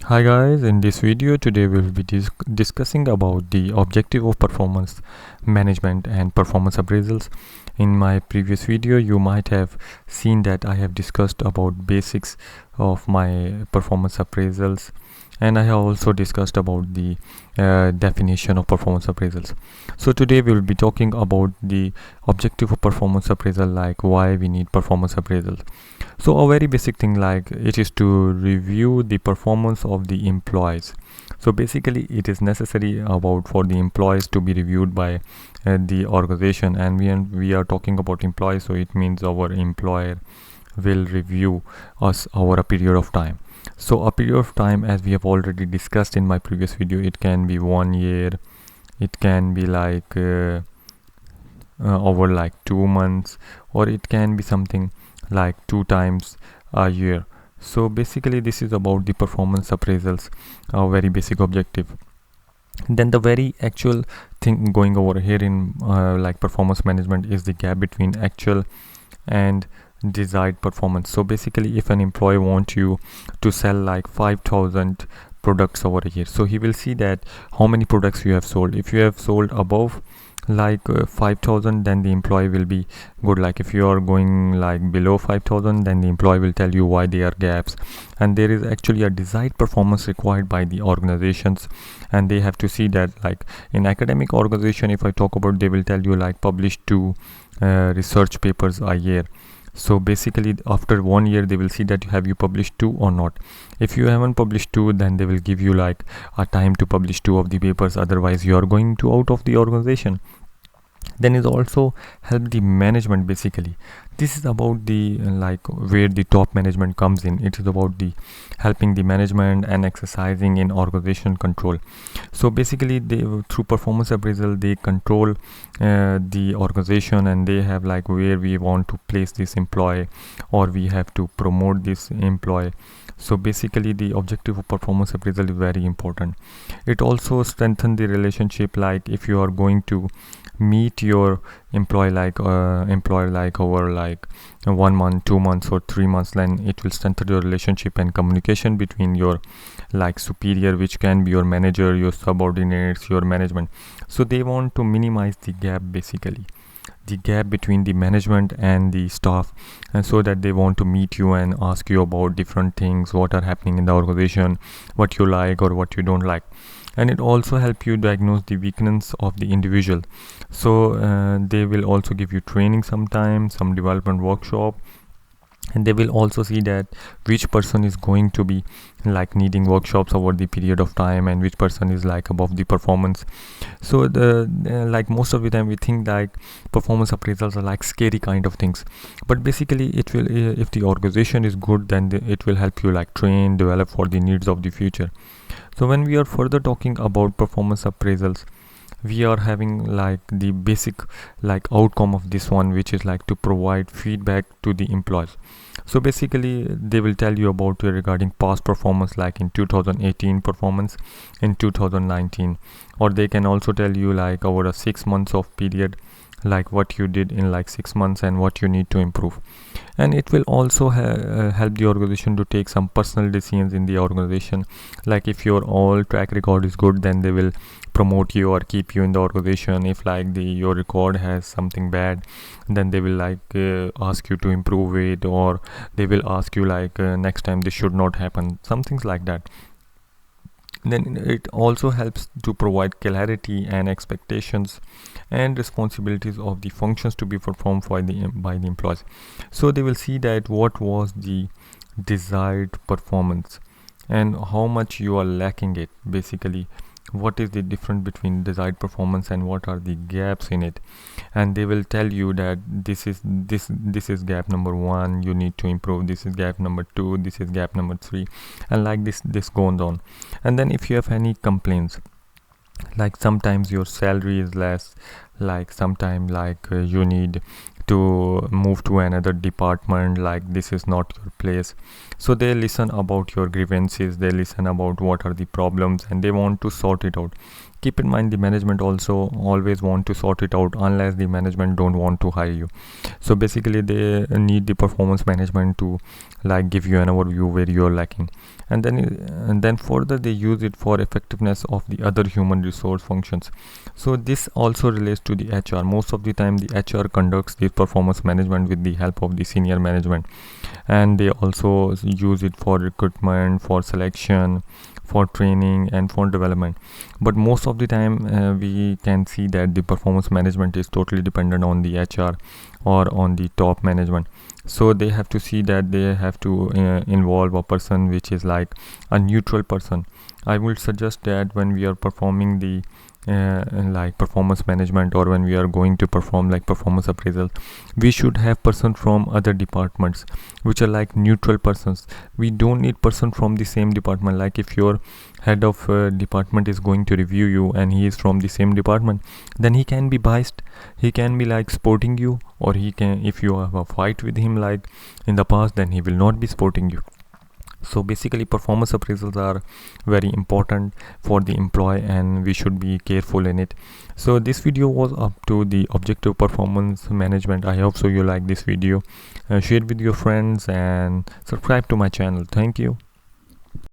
Hi guys, in this video today we will be discussing about the objective of performance management and performance appraisals. In my previous video you might have seen that I have discussed about basics of my performance appraisals, and I have also discussed about the definition of performance appraisals. So today we will be talking about the objective of performance appraisal, like why we need performance appraisals. So a very basic thing, like it is to review the performance of the employees. So basically it is necessary about for the employees to be reviewed by the organization, and we are talking about employees, so it means our employer will review us over a period of time. So a period of time, as we have already discussed in my previous video, it can be 1 year, it can be like over like 2 months, or it can be something like 2 times a year. So basically this is about the performance appraisals, a very basic objective. Then the very actual thing going over here in like performance management is the gap between actual and desired performance. So basically if an employee wants you to sell like 5,000 products over a year, so he will see that how many products you have sold. If you have sold above like 5,000, then the employee will be good. Like if you are going like below 5,000, then the employee will tell you why there are gaps, and there is actually a desired performance required by the organizations, and they have to see that. Like in academic organization, if I talk about, they will tell you like publish 2 research papers a year. So basically after 1 year they will see that have you published 2 or not. If you haven't published 2, then they will give you like a time to publish 2 of the papers, otherwise you are going to out of the organization. Then it also help the management. Basically this is about the like where the top management comes in. It is about the helping the management and exercising in organization control. So basically they, through performance appraisal, they control the organization, and they have like where we want to place this employee, or we have to promote this employee. So basically the objective of performance appraisal is very important. It also strengthens the relationship. Like if you are going to meet your employee like employer like over like 1 month, 2 months or 3 months, then it will strengthen your relationship and communication between your like superior, which can be your manager, your subordinates, your management. So they want to minimize the gap, basically the gap between the management and the staff, and so that they want to meet you and ask you about different things, what are happening in the organization, what you like or what you don't like. And it also help you diagnose the weakness of the individual. So they will also give you training sometimes, some development workshop, and they will also see that which person is going to be like needing workshops over the period of time, and which person is like above the performance. So the like most of the time we think like performance appraisals are like scary kind of things, but basically it will, if the organization is good, then it will help you like train, develop for the needs of the future. So when we are further talking about performance appraisals, we are having like the basic like outcome of this one, which is like to provide feedback to the employees. So basically they will tell you about regarding past performance, like in 2018 performance, in 2019, or they can also tell you like over a 6 months of period, like what you did in like 6 months and what you need to improve. And it will also help the organization to take some personal decisions in the organization. Like if your all track record is good, then they will promote you or keep you in the organization. If like your record has something bad, then they will like ask you to improve it, or they will ask you like next time this should not happen, some things like that. Then it also helps to provide clarity and expectations and responsibilities of the functions to be performed by the employees. So they will see that what was the desired performance and how much you are lacking it. Basically what is the difference between desired performance and what are the gaps in it, and they will tell you that this is gap number 1, you need to improve, this is gap number 2, this is gap number 3, and like this goes on. And then if you have any complaints, like sometimes your salary is less, like sometimes like you need to move to another department, like this is not your place. So they listen about your grievances, they listen about what are the problems, and they want to sort it out. keep in mind the management also always want to sort it out unless the management don't want to hire you. So basically they need the performance management to like give you an overview where you're lacking, and then further they use it for effectiveness of the other human resource functions. So this also relates to the HR. Most of the time the HR conducts the performance management with the help of the senior management, and they also use it for recruitment, for selection, for training, and for development. But most of the time we can see that the performance management is totally dependent on the HR or on the top management. So they have to see that they have to involve a person which is like a neutral person. I would suggest that when we are performing the like performance management, or when we are going to perform like performance appraisal, we should have person from other departments which are like neutral persons. We don't need person from the same department. Like if your head of department is going to review you and he is from the same department, then he can be biased, he can be like supporting you, or he can, if you have a fight with him like in the past, then he will not be supporting you. So basically performance appraisals are very important for the employee and we should be careful in it. So this video was up to the objective performance management. I hope so you like this video. Share with your friends and subscribe to my channel. Thank you.